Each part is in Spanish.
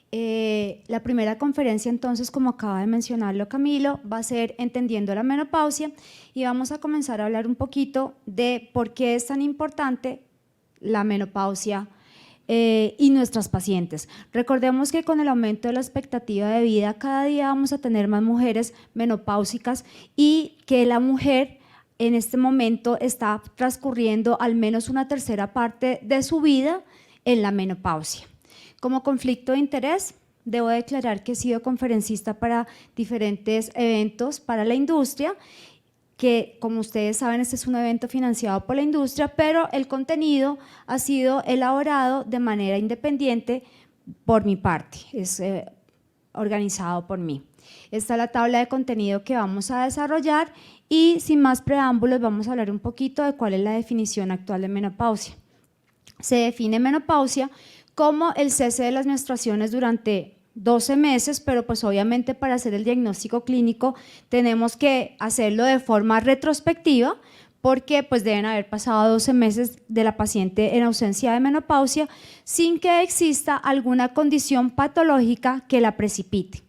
La primera conferencia, entonces, como acaba de mencionarlo Camilo, va a ser Entendiendo la menopausia, y vamos a comenzar a hablar un poquito de por qué es tan importante la menopausia y nuestras pacientes. Recordemos que con el aumento de la expectativa de vida, cada día vamos a tener más mujeres menopáusicas, y que la mujer en este momento está transcurriendo al menos una tercera parte de su vida en la menopausia. Como conflicto de interés, debo declarar que he sido conferencista para diferentes eventos para la industria, que como ustedes saben, este es un evento financiado por la industria, pero el contenido ha sido elaborado de manera independiente por mi parte, es organizado por mí. Esta es la tabla de contenido que vamos a desarrollar, y sin más preámbulos vamos a hablar un poquito de cuál es la definición actual de menopausia. Se define menopausia como el cese de las menstruaciones durante 12 meses, pero pues obviamente para hacer el diagnóstico clínico tenemos que hacerlo de forma retrospectiva, porque pues deben haber pasado 12 meses de la paciente en ausencia de menopausia sin que exista alguna condición patológica que la precipite.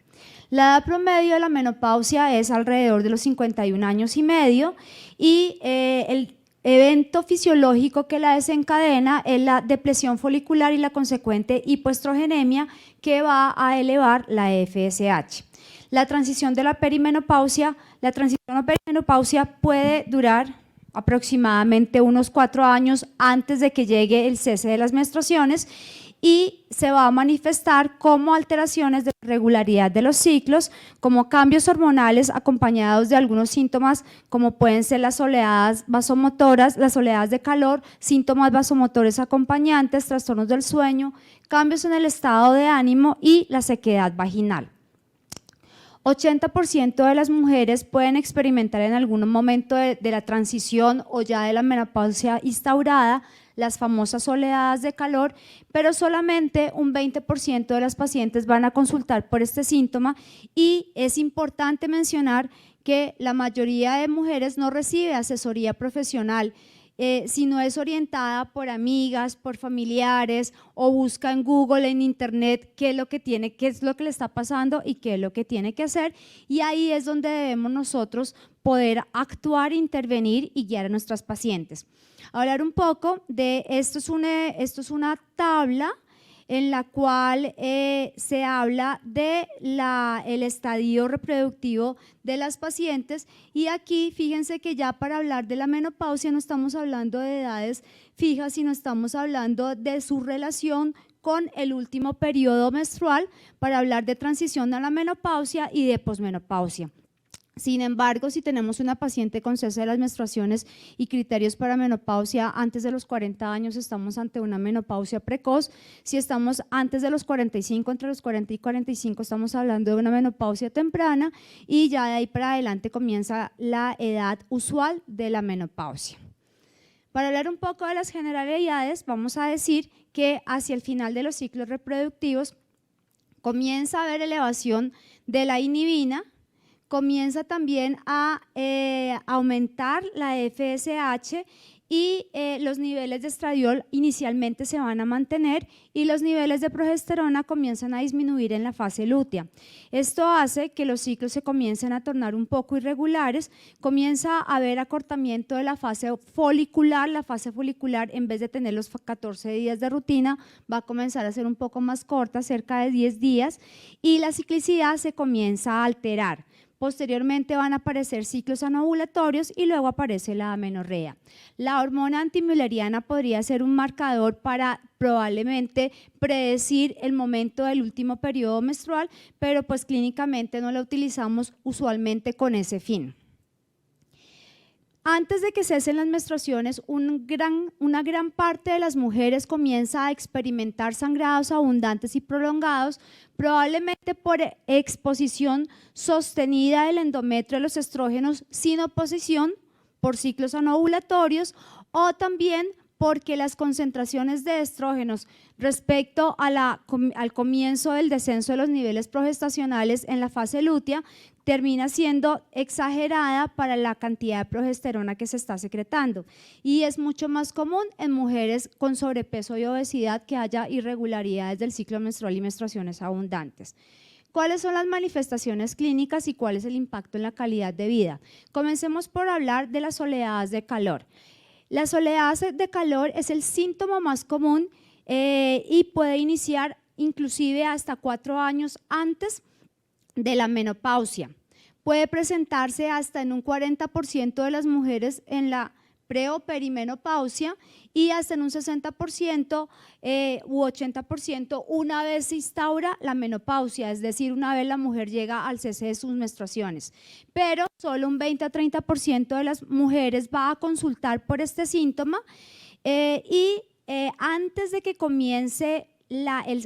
La edad promedio de la menopausia es alrededor de los 51 años y medio, y el evento fisiológico que la desencadena es la depresión folicular y la consecuente hipoestrogenemia, que va a elevar la FSH. La transición de la perimenopausia, puede durar aproximadamente unos 4 años antes de que llegue el cese de las menstruaciones, y se va a manifestar como alteraciones de la regularidad de los ciclos, como cambios hormonales acompañados de algunos síntomas como pueden ser las oleadas vasomotoras, las oleadas de calor, síntomas vasomotores acompañantes, trastornos del sueño, cambios en el estado de ánimo y la sequedad vaginal. 80% de las mujeres pueden experimentar en algún momento de la transición o ya de la menopausia instaurada las famosas oleadas de calor, pero solamente un 20% de las pacientes van a consultar por este síntoma, y es importante mencionar que la mayoría de mujeres no recibe asesoría profesional, sino es orientada por amigas, por familiares, o busca en Google, en internet, qué es lo que le está pasando y qué es lo que tiene que hacer, y ahí es donde debemos nosotros poder actuar, intervenir y guiar a nuestras pacientes. Hablar un poco de esto es una tabla en la cual se habla de el estadio reproductivo de las pacientes, y aquí fíjense que ya para hablar de la menopausia no estamos hablando de edades fijas, sino estamos hablando de su relación con el último periodo menstrual para hablar de transición a la menopausia y de posmenopausia. Sin embargo, si tenemos una paciente con cese de las menstruaciones y criterios para menopausia antes de los 40 años, estamos ante una menopausia precoz. Si estamos antes de los 45, entre los 40 y 45, estamos hablando de una menopausia temprana, y ya de ahí para adelante comienza la edad usual de la menopausia. Para hablar un poco de las generalidades, vamos a decir que hacia el final de los ciclos reproductivos comienza a haber elevación de la inhibina, comienza también a aumentar la FSH, y los niveles de estradiol inicialmente se van a mantener, y los niveles de progesterona comienzan a disminuir en la fase lútea. Esto hace que los ciclos se comiencen a tornar un poco irregulares, comienza a haber acortamiento de la fase folicular. La fase folicular, en vez de tener los 14 días de rutina, va a comenzar a ser un poco más corta, cerca de 10 días, y la ciclicidad se comienza a alterar. Posteriormente van a aparecer ciclos anovulatorios, y luego aparece la amenorrea. La hormona antimülleriana podría ser un marcador para probablemente predecir el momento del último periodo menstrual, pero pues clínicamente no la utilizamos usualmente con ese fin. Antes de que cesen las menstruaciones, una gran parte de las mujeres comienza a experimentar sangrados abundantes y prolongados, probablemente por exposición sostenida del endometrio a los estrógenos sin oposición, por ciclos anovulatorios, o también porque las concentraciones de estrógenos respecto a al comienzo del descenso de los niveles progestacionales en la fase lútea termina siendo exagerada para la cantidad de progesterona que se está secretando y es mucho más común en mujeres con sobrepeso y obesidad que haya irregularidades del ciclo menstrual y menstruaciones abundantes. ¿Cuáles son las manifestaciones clínicas y cuál es el impacto en la calidad de vida? Comencemos por hablar de las oleadas de calor. Las oleadas de calor es el síntoma más común y puede iniciar inclusive hasta 4 años antes de la menopausia. Puede presentarse hasta en un 40% de las mujeres en la pre o perimenopausia y hasta en un 60% u 80% una vez se instaura la menopausia, es decir, una vez la mujer llega al cese de sus menstruaciones. Pero solo un 20 a 30% de las mujeres va a consultar por este síntoma antes de que comience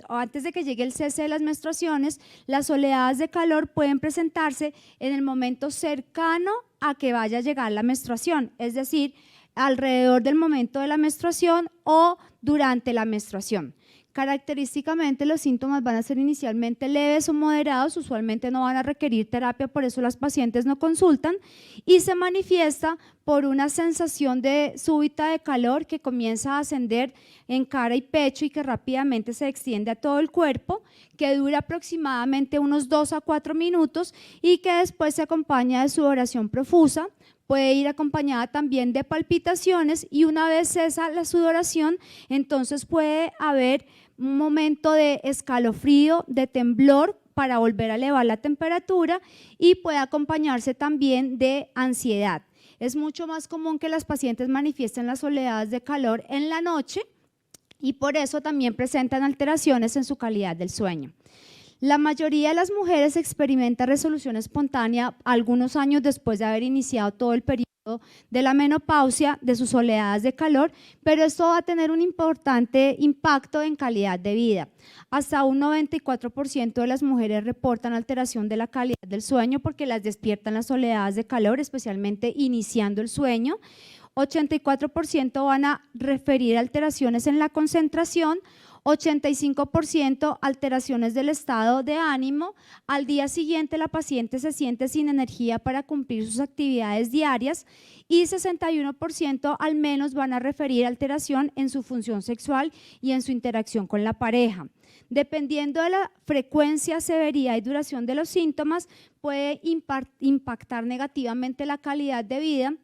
antes de que llegue el cese de las menstruaciones, las oleadas de calor pueden presentarse en el momento cercano a que vaya a llegar la menstruación, es decir, alrededor del momento de la menstruación o durante la menstruación. Característicamente los síntomas van a ser inicialmente leves o moderados, usualmente no van a requerir terapia, por eso las pacientes no consultan y se manifiesta por una sensación súbita de calor que comienza a ascender en cara y pecho y que rápidamente se extiende a todo el cuerpo, que dura aproximadamente unos 2 a 4 minutos y que después se acompaña de sudoración profusa. Puede ir acompañada también de palpitaciones y una vez cesa la sudoración, entonces puede haber un momento de escalofrío, de temblor para volver a elevar la temperatura y puede acompañarse también de ansiedad. Es mucho más común que las pacientes manifiesten las oleadas de calor en la noche y por eso también presentan alteraciones en su calidad del sueño. La mayoría de las mujeres experimenta resolución espontánea algunos años después de haber iniciado todo el periodo de la menopausia, de sus oleadas de calor, pero esto va a tener un importante impacto en calidad de vida. Hasta un 94% de las mujeres reportan alteración de la calidad del sueño porque las despiertan las oleadas de calor, especialmente iniciando el sueño. 84% van a referir alteraciones en la concentración, 85% alteraciones del estado de ánimo. Al día siguiente la paciente se siente sin energía para cumplir sus actividades diarias y 61% al menos van a referir alteración en su función sexual y en su interacción con la pareja. Dependiendo de la frecuencia, severidad y duración de los síntomas, puede impactar negativamente la calidad de vida.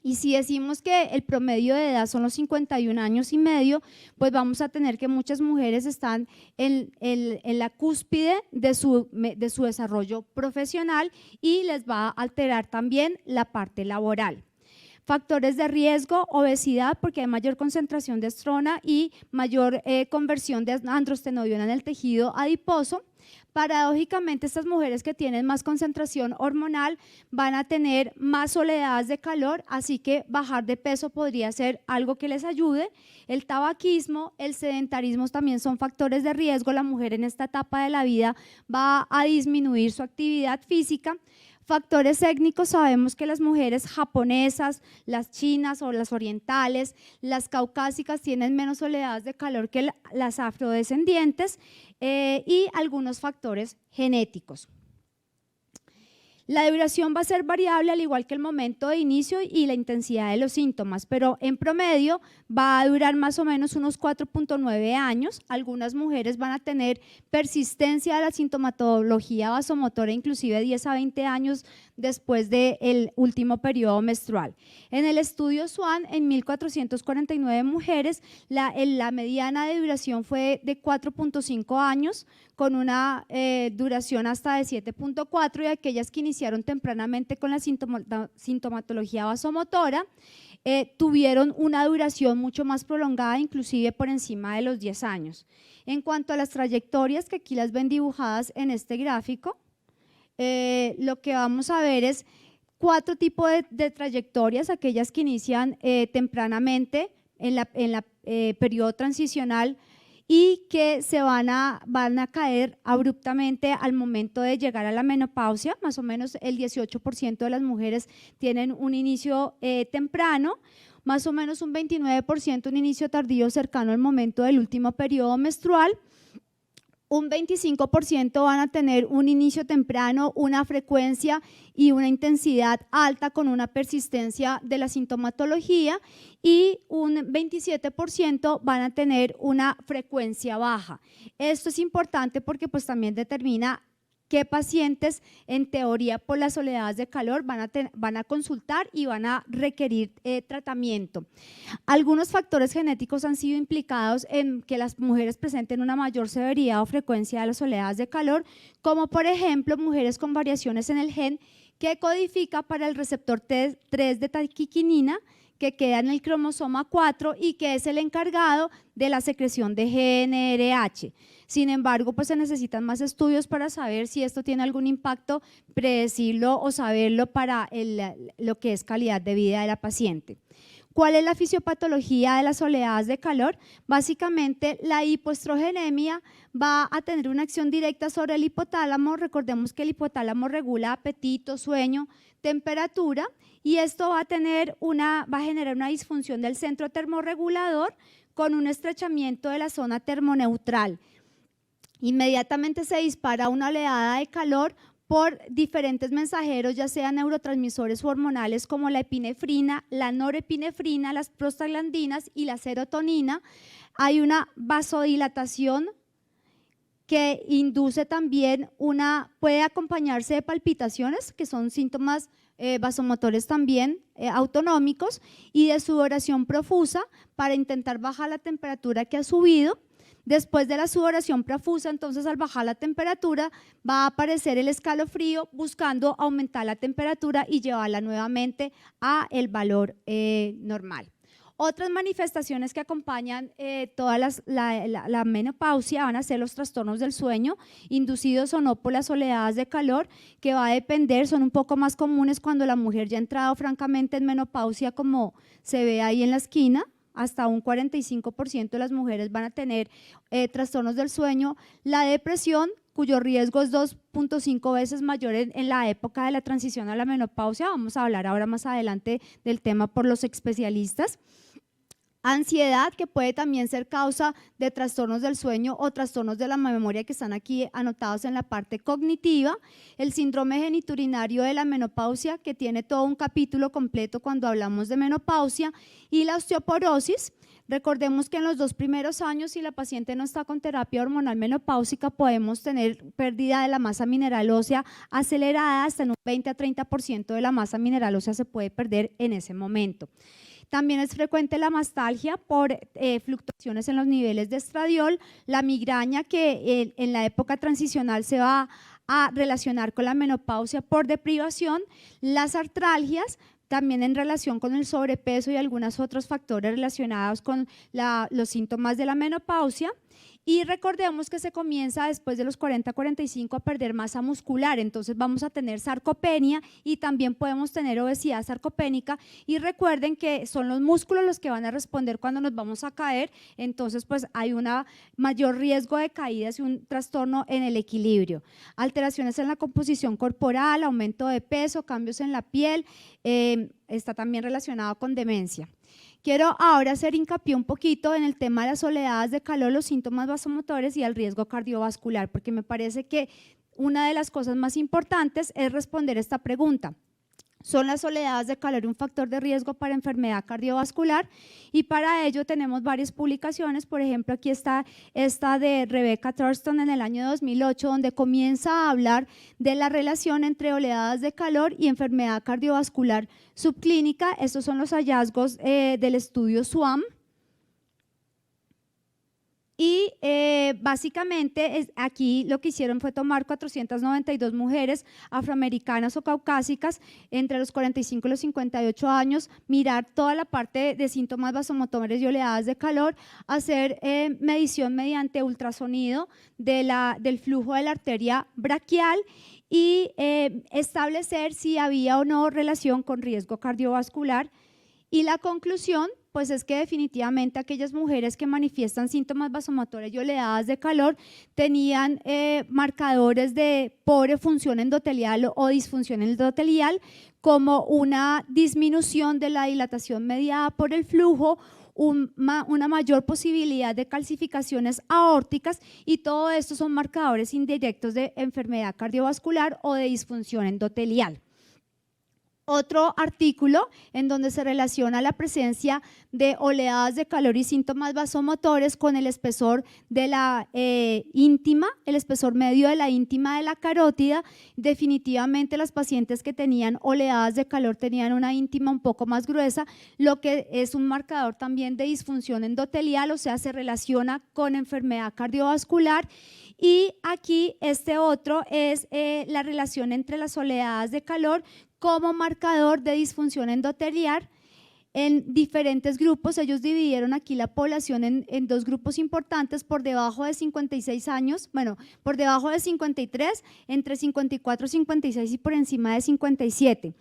Y si decimos que el promedio de edad son los 51 años y medio, pues vamos a tener que muchas mujeres están en la cúspide de su desarrollo profesional y les va a alterar también la parte laboral. Factores de riesgo, obesidad, porque hay mayor concentración de estrona y mayor conversión de androstenediona en el tejido adiposo. Paradójicamente, estas mujeres que tienen más concentración hormonal van a tener más oleadas de calor, así que bajar de peso podría ser algo que les ayude. El tabaquismo, el sedentarismo también son factores de riesgo. La mujer en esta etapa de la vida va a disminuir su actividad física. Factores étnicos, sabemos que las mujeres japonesas, las chinas o las orientales, las caucásicas tienen menos oleadas de calor que las afrodescendientes y algunos factores genéticos. La duración va a ser variable al igual que el momento de inicio y la intensidad de los síntomas, pero en promedio va a durar más o menos unos 4.9 años. Algunas mujeres van a tener persistencia de la sintomatología vasomotora inclusive 10 a 20 años después del último periodo menstrual. En el estudio SWAN, en 1.449 mujeres, la mediana de duración fue de 4.5 años, con una duración hasta de 7.4 y aquellas que iniciaron tempranamente con la sintomatología vasomotora tuvieron una duración mucho más prolongada, inclusive por encima de los 10 años. En cuanto a las trayectorias, que aquí las ven dibujadas en este gráfico, lo que vamos a ver es 4 tipos de trayectorias, aquellas que inician tempranamente en la periodo transicional y que se van a caer abruptamente al momento de llegar a la menopausia. Más o menos el 18% de las mujeres tienen un inicio temprano, más o menos un 29% un inicio tardío cercano al momento del último periodo menstrual, un 25% van a tener un inicio temprano, una frecuencia y una intensidad alta con una persistencia de la sintomatología, y un 27% van a tener una frecuencia baja. Esto es importante porque pues también determina qué pacientes en teoría por las oleadas de calor van a consultar y van a requerir tratamiento. Algunos factores genéticos han sido implicados en que las mujeres presenten una mayor severidad o frecuencia de las oleadas de calor, como por ejemplo mujeres con variaciones en el gen que codifica para el receptor T3 de taquiquinina, que queda en el cromosoma 4 y que es el encargado de la secreción de GnRH. Sin embargo, pues se necesitan más estudios para saber si esto tiene algún impacto, predecirlo o saberlo para lo que es calidad de vida de la paciente. ¿Cuál es la fisiopatología de las oleadas de calor? Básicamente, la hipoestrogenemia va a tener una acción directa sobre el hipotálamo. Recordemos que el hipotálamo regula apetito, sueño, temperatura, y esto va a generar una disfunción del centro termorregulador con un estrechamiento de la zona termoneutral. Inmediatamente se dispara una oleada de calor por diferentes mensajeros, ya sean neurotransmisores o hormonales como la epinefrina, la norepinefrina, las prostaglandinas y la serotonina. Hay una vasodilatación que induce también puede acompañarse de palpitaciones, que son síntomas vasomotores también autonómicos, y de sudoración profusa para intentar bajar la temperatura que ha subido. Después de la sudoración profusa, entonces al bajar la temperatura va a aparecer el escalofrío buscando aumentar la temperatura y llevarla nuevamente a el valor normal. Otras manifestaciones que acompañan la menopausia van a ser los trastornos del sueño, inducidos o no por las oleadas de calor, que va a depender, son un poco más comunes cuando la mujer ya ha entrado francamente en menopausia, como se ve ahí en la esquina. Hasta un 45% de las mujeres van a tener trastornos del sueño. La depresión, cuyo riesgo es 2.5 veces mayor en la época de la transición a la menopausia. Vamos a hablar ahora más adelante del tema por los especialistas. Ansiedad, que puede también ser causa de trastornos del sueño o trastornos de la memoria, que están aquí anotados en la parte cognitiva. El síndrome geniturinario de la menopausia, que tiene todo un capítulo completo cuando hablamos de menopausia. Y la osteoporosis. Recordemos que en los 2 primeros años, si la paciente no está con terapia hormonal menopáusica, podemos tener pérdida de la masa mineral ósea acelerada, hasta en un 20 a 30% de la masa mineral ósea se puede perder en ese momento. También es frecuente la mastalgia por fluctuaciones en los niveles de estradiol, la migraña, que en la época transicional se va a relacionar con la menopausia por deprivación, las artralgias, también en relación con el sobrepeso y algunos otros factores relacionados con los síntomas de la menopausia. Y recordemos que se comienza después de los 40-45 a perder masa muscular, entonces vamos a tener sarcopenia y también podemos tener obesidad sarcopénica, y recuerden que son los músculos los que van a responder cuando nos vamos a caer, entonces pues hay un mayor riesgo de caídas y un trastorno en el equilibrio. Alteraciones en la composición corporal, aumento de peso, cambios en la piel, está también relacionado con demencia. Quiero ahora hacer hincapié un poquito en el tema de las oleadas de calor, los síntomas vasomotores y el riesgo cardiovascular, porque me parece que una de las cosas más importantes es responder esta pregunta. ¿Son las oleadas de calor un factor de riesgo para enfermedad cardiovascular? Y para ello tenemos varias publicaciones. Por ejemplo, aquí está esta de Rebecca Thurston en el año 2008, donde comienza a hablar de la relación entre oleadas de calor y enfermedad cardiovascular subclínica. Estos son los hallazgos del estudio SWAM. Y básicamente aquí lo que hicieron fue tomar 492 mujeres afroamericanas o caucásicas entre los 45 y los 58 años, mirar toda la parte de síntomas vasomotores y oleadas de calor, hacer medición mediante ultrasonido del flujo de la arteria braquial y establecer si había o no relación con riesgo cardiovascular. Y la conclusión pues es que definitivamente aquellas mujeres que manifiestan síntomas vasomotores y oleadas de calor tenían marcadores de pobre función endotelial o disfunción endotelial, como una disminución de la dilatación mediada por el flujo, una mayor posibilidad de calcificaciones aórticas, y todo esto son marcadores indirectos de enfermedad cardiovascular o de disfunción endotelial. Otro artículo en donde se relaciona la presencia de oleadas de calor y síntomas vasomotores con el espesor de la íntima, el espesor medio de la íntima de la carótida. Definitivamente las pacientes que tenían oleadas de calor tenían una íntima un poco más gruesa, lo que es un marcador también de disfunción endotelial, o sea, se relaciona con enfermedad cardiovascular. Y aquí este otro es la relación entre las oleadas de calor como marcador de disfunción endotelial en diferentes grupos. Ellos dividieron aquí la población en dos grupos importantes: por debajo de 56 años, bueno, por debajo de 53, entre 54 y 56 y por encima de 57.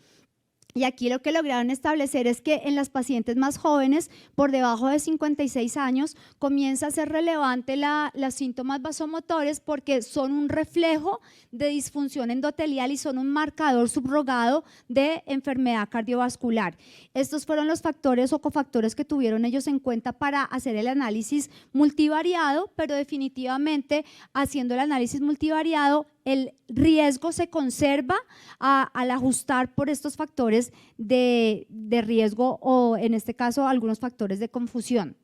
Y aquí lo que lograron establecer es que en las pacientes más jóvenes, por debajo de 56 años, comienza a ser relevante los síntomas vasomotores, porque son un reflejo de disfunción endotelial y son un marcador subrogado de enfermedad cardiovascular. Estos fueron los factores o cofactores que tuvieron ellos en cuenta para hacer el análisis multivariado, pero definitivamente haciendo el análisis multivariado, el riesgo se conserva al ajustar por estos factores de riesgo, o en este caso algunos factores de confusión.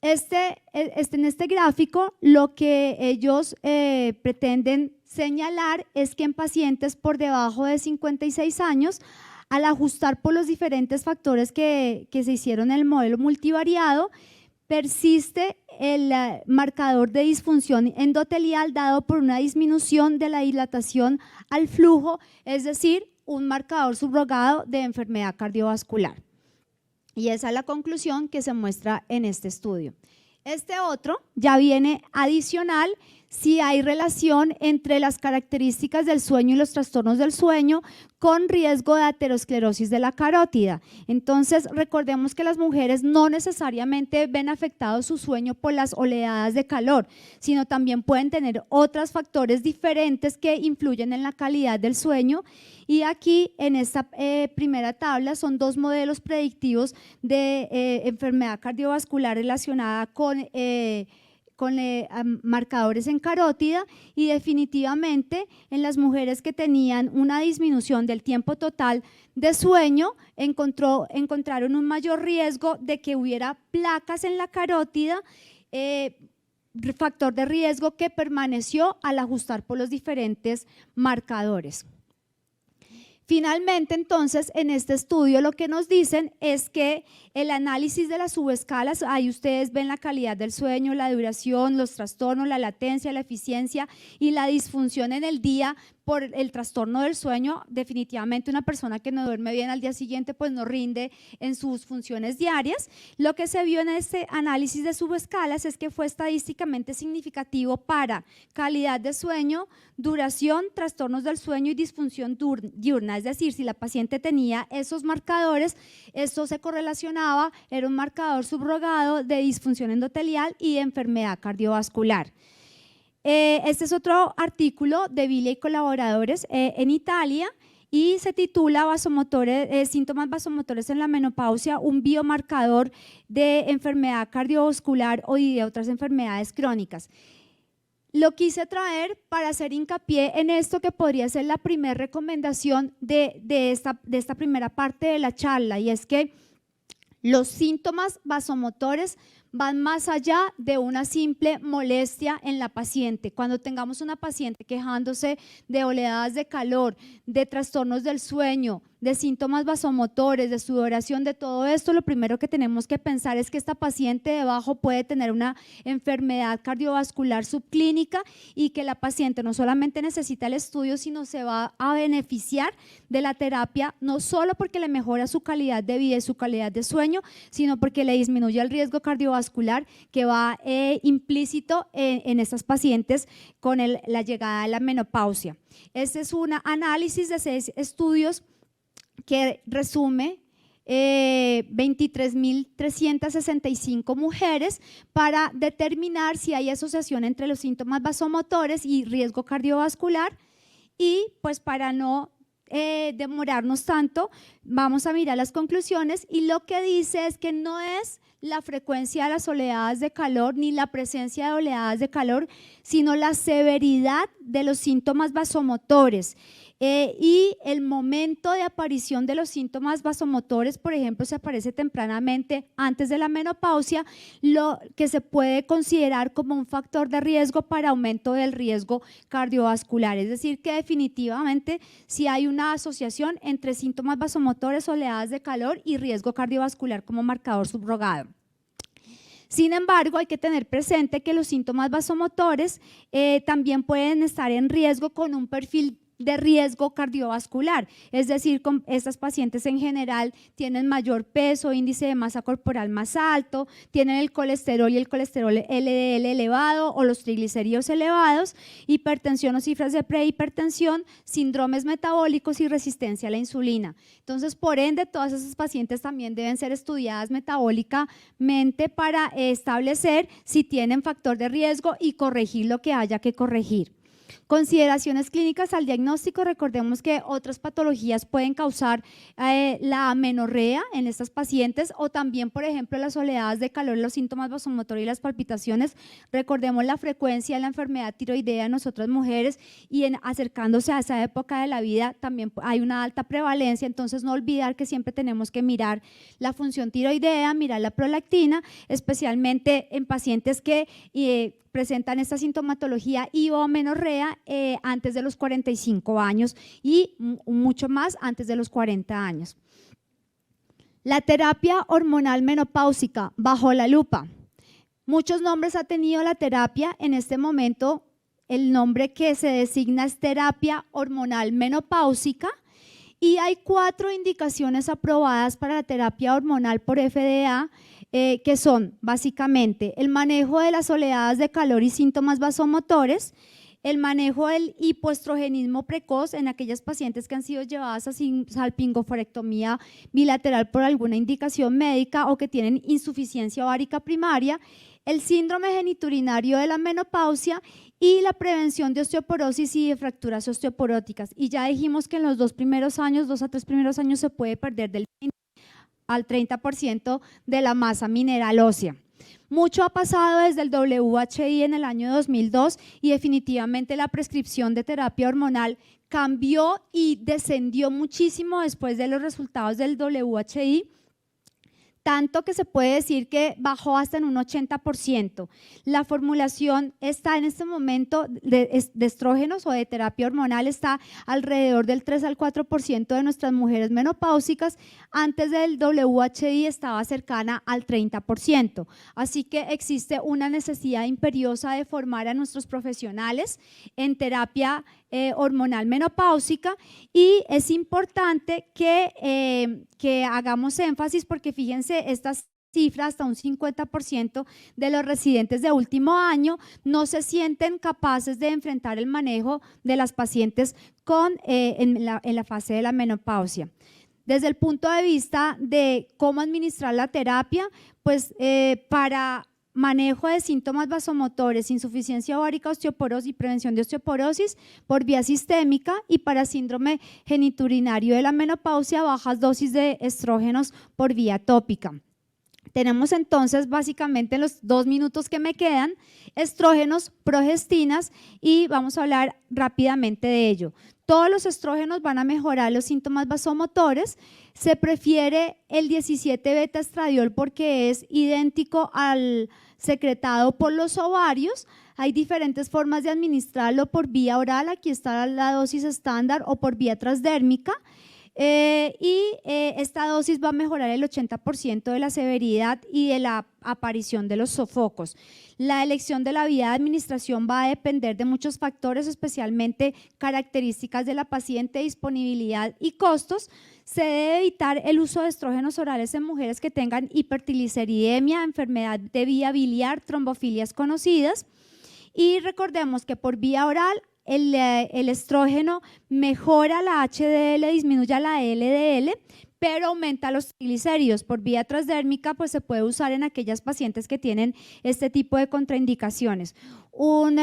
En este gráfico lo que ellos pretenden señalar es que en pacientes por debajo de 56 años, al ajustar por los diferentes factores que se hicieron en el modelo multivariado, persiste el marcador de disfunción endotelial dado por una disminución de la dilatación al flujo, es decir, un marcador subrogado de enfermedad cardiovascular. Y esa es la conclusión que se muestra en este estudio. Este otro ya viene adicional: si hay relación entre las características del sueño y los trastornos del sueño con riesgo de aterosclerosis de la carótida. Entonces, recordemos que las mujeres no necesariamente ven afectado su sueño por las oleadas de calor, sino también pueden tener otros factores diferentes que influyen en la calidad del sueño. Y aquí en esta primera tabla son dos modelos predictivos de enfermedad cardiovascular relacionada con marcadores en carótida, y definitivamente en las mujeres que tenían una disminución del tiempo total de sueño encontraron un mayor riesgo de que hubiera placas en la carótida, factor de riesgo que permaneció al ajustar por los diferentes marcadores. Finalmente, entonces, en este estudio lo que nos dicen es que el análisis de las subescalas, ahí ustedes ven la calidad del sueño, la duración, los trastornos, la latencia, la eficiencia y la disfunción en el día por el trastorno del sueño. Definitivamente una persona que no duerme bien al día siguiente pues no rinde en sus funciones diarias. Lo que se vio en este análisis de subescalas es que fue estadísticamente significativo para calidad de sueño, duración, trastornos del sueño y disfunción diurna. Es decir, si la paciente tenía esos marcadores, esto se correlacionaba, era un marcador subrogado de disfunción endotelial y de enfermedad cardiovascular. Este es otro artículo de Villa y colaboradores en Italia, y se titula Síntomas vasomotores en la menopausia, un biomarcador de enfermedad cardiovascular o de otras enfermedades crónicas. Lo quise traer para hacer hincapié en esto, que podría ser la primera recomendación de esta primera parte de la charla, y es que los síntomas vasomotores van más allá de una simple molestia en la paciente. Cuando tengamos una paciente quejándose de oleadas de calor, de trastornos del sueño, de síntomas vasomotores, de sudoración, de todo esto, lo primero que tenemos que pensar es que esta paciente debajo puede tener una enfermedad cardiovascular subclínica, y que la paciente no solamente necesita el estudio, sino se va a beneficiar de la terapia, no solo porque le mejora su calidad de vida y su calidad de sueño, sino porque le disminuye el riesgo cardiovascular que va implícito en estas pacientes con la llegada de la menopausia. Este es un análisis de 6 estudios que resume 23.365 mujeres para determinar si hay asociación entre los síntomas vasomotores y riesgo cardiovascular, y pues para no demorarnos tanto, vamos a mirar las conclusiones y lo que dice es que no es la frecuencia de las oleadas de calor ni la presencia de oleadas de calor, sino la severidad de los síntomas vasomotores. Y el momento de aparición de los síntomas vasomotores, por ejemplo, se aparece tempranamente antes de la menopausia, lo que se puede considerar como un factor de riesgo para aumento del riesgo cardiovascular. Es decir, que definitivamente sí hay una asociación entre síntomas vasomotores, oleadas de calor y riesgo cardiovascular como marcador subrogado. Sin embargo, hay que tener presente que los síntomas vasomotores también pueden estar en riesgo con un perfil de riesgo cardiovascular, es decir, estas pacientes en general tienen mayor peso, índice de masa corporal más alto, tienen el colesterol y el colesterol LDL elevado o los triglicéridos elevados, hipertensión o cifras de prehipertensión, síndromes metabólicos y resistencia a la insulina. Entonces, por ende, todas esas pacientes también deben ser estudiadas metabólicamente para establecer si tienen factor de riesgo y corregir lo que haya que corregir. Consideraciones clínicas al diagnóstico, recordemos que otras patologías pueden causar la amenorrea en estas pacientes o también, por ejemplo, las oleadas de calor, los síntomas vasomotores y las palpitaciones. Recordemos la frecuencia de la enfermedad tiroidea en nosotras mujeres y acercándose a esa época de la vida también hay una alta prevalencia, entonces no olvidar que siempre tenemos que mirar la función tiroidea, mirar la prolactina, especialmente en pacientes que presentan esta sintomatología y o amenorrea antes de los 45 años y mucho más antes de los 40 años. La terapia hormonal menopáusica bajo la lupa. Muchos nombres ha tenido la terapia. En este momento el nombre que se designa es terapia hormonal menopáusica y hay 4 indicaciones aprobadas para la terapia hormonal por FDA, que son básicamente el manejo de las oleadas de calor y síntomas vasomotores, el manejo del hipoestrogenismo precoz en aquellas pacientes que han sido llevadas a salpingoforectomía bilateral por alguna indicación médica o que tienen insuficiencia ovárica primaria, el síndrome geniturinario de la menopausia y la prevención de osteoporosis y de fracturas osteoporóticas. Y ya dijimos que en los 2 a 3 primeros años se puede perder del 20 al 30% de la masa mineral ósea. Mucho ha pasado desde el WHI en el año 2002 y definitivamente la prescripción de terapia hormonal cambió y descendió muchísimo después de los resultados del WHI, tanto que se puede decir que bajó hasta en un 80%. La formulación está en este momento de estrógenos o de terapia hormonal está alrededor del 3 al 4% de nuestras mujeres menopáusicas, antes del WHI estaba cercana al 30%. Así que existe una necesidad imperiosa de formar a nuestros profesionales en terapia hormonal menopáusica y es importante que hagamos énfasis porque fíjense estas cifras, hasta un 50% de los residentes de último año no se sienten capaces de enfrentar el manejo de las pacientes en la fase de la menopausia. Desde el punto de vista de cómo administrar la terapia, pues para manejo de síntomas vasomotores, insuficiencia ovárica, osteoporosis y prevención de osteoporosis por vía sistémica y para síndrome geniturinario de la menopausia, bajas dosis de estrógenos por vía tópica. Tenemos entonces básicamente en los 2 minutos que me quedan estrógenos, progestinas y vamos a hablar rápidamente de ello. Todos los estrógenos van a mejorar los síntomas vasomotores. Se prefiere el 17 beta estradiol porque es idéntico al secretado por los ovarios. Hay diferentes formas de administrarlo por vía oral, aquí está la dosis estándar, o por vía transdérmica. Esta dosis va a mejorar el 80% de la severidad y de la aparición de los sofocos. La elección de la vía de administración va a depender de muchos factores, especialmente características de la paciente, disponibilidad y costos. Se debe evitar el uso de estrógenos orales en mujeres que tengan hipertrigliceridemia, enfermedad de vía biliar, trombofilias conocidas. Y recordemos que por vía oral el estrógeno mejora la HDL, disminuye la LDL, pero aumenta los triglicéridos. Por vía transdérmica, pues se puede usar en aquellas pacientes que tienen este tipo de contraindicaciones. Un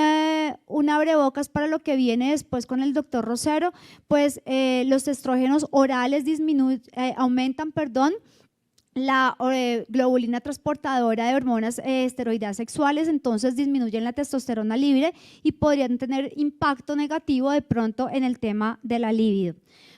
abrebocas para lo que viene después con el doctor Rosero, pues los estrógenos orales aumentan, la globulina transportadora de hormonas esteroideas sexuales, entonces disminuyen la testosterona libre y podrían tener impacto negativo de pronto en el tema de la libido.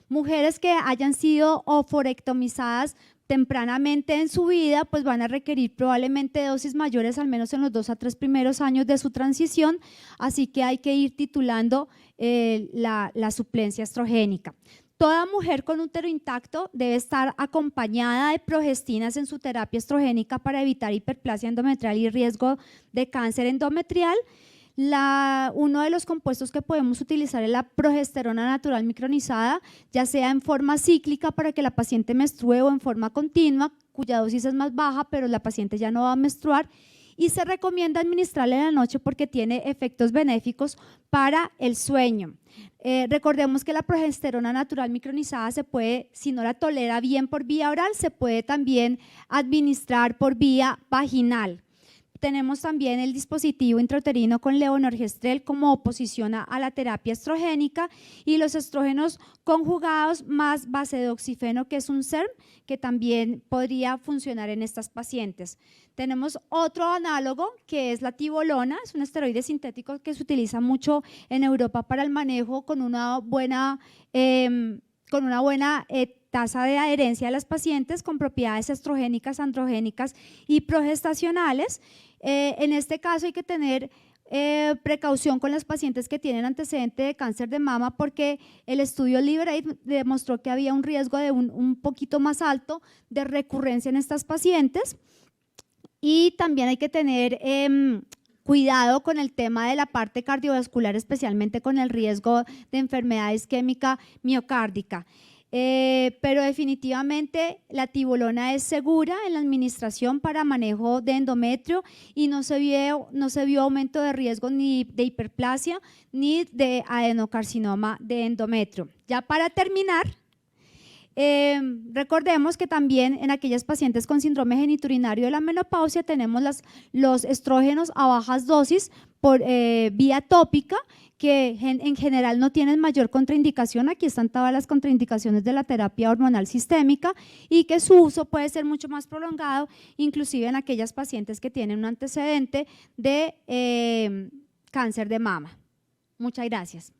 Mujeres que hayan sido oforectomizadas tempranamente en su vida, pues van a requerir probablemente dosis mayores al menos en los 2 a 3 primeros años de su transición, así que hay que ir titulando la suplencia estrogénica. Toda mujer con útero intacto debe estar acompañada de progestinas en su terapia estrogénica para evitar hiperplasia endometrial y riesgo de cáncer endometrial. Uno de los compuestos que podemos utilizar es la progesterona natural micronizada, ya sea en forma cíclica para que la paciente menstrue o en forma continua, cuya dosis es más baja, pero la paciente ya no va a menstruar. Y se recomienda administrarla en la noche porque tiene efectos benéficos para el sueño. Recordemos que la progesterona natural micronizada se puede, si no la tolera bien por vía oral, se puede también administrar por vía vaginal. Tenemos también el dispositivo intrauterino con levonorgestrel como oposición a la terapia estrogénica y los estrógenos conjugados más basedoxifeno, que es un SERM, que también podría funcionar en estas pacientes. Tenemos otro análogo que es la tibolona, es un esteroide sintético que se utiliza mucho en Europa para el manejo con una buena tasa de adherencia a las pacientes con propiedades estrogénicas, androgénicas y progestacionales. En este caso hay que tener precaución con las pacientes que tienen antecedente de cáncer de mama porque el estudio Liberate demostró que había un riesgo de un poquito más alto de recurrencia en estas pacientes. Y también hay que tener cuidado con el tema de la parte cardiovascular, especialmente con el riesgo de enfermedad isquémica miocárdica. Pero definitivamente la tibolona es segura en la administración para manejo de endometrio y no se vio aumento de riesgo ni de hiperplasia ni de adenocarcinoma de endometrio. Ya para terminar, recordemos que también en aquellas pacientes con síndrome geniturinario de la menopausia tenemos los estrógenos a bajas dosis por vía tópica que en general no tienen mayor contraindicación. Aquí están todas las contraindicaciones de la terapia hormonal sistémica y que su uso puede ser mucho más prolongado, inclusive en aquellas pacientes que tienen un antecedente de cáncer de mama. Muchas gracias.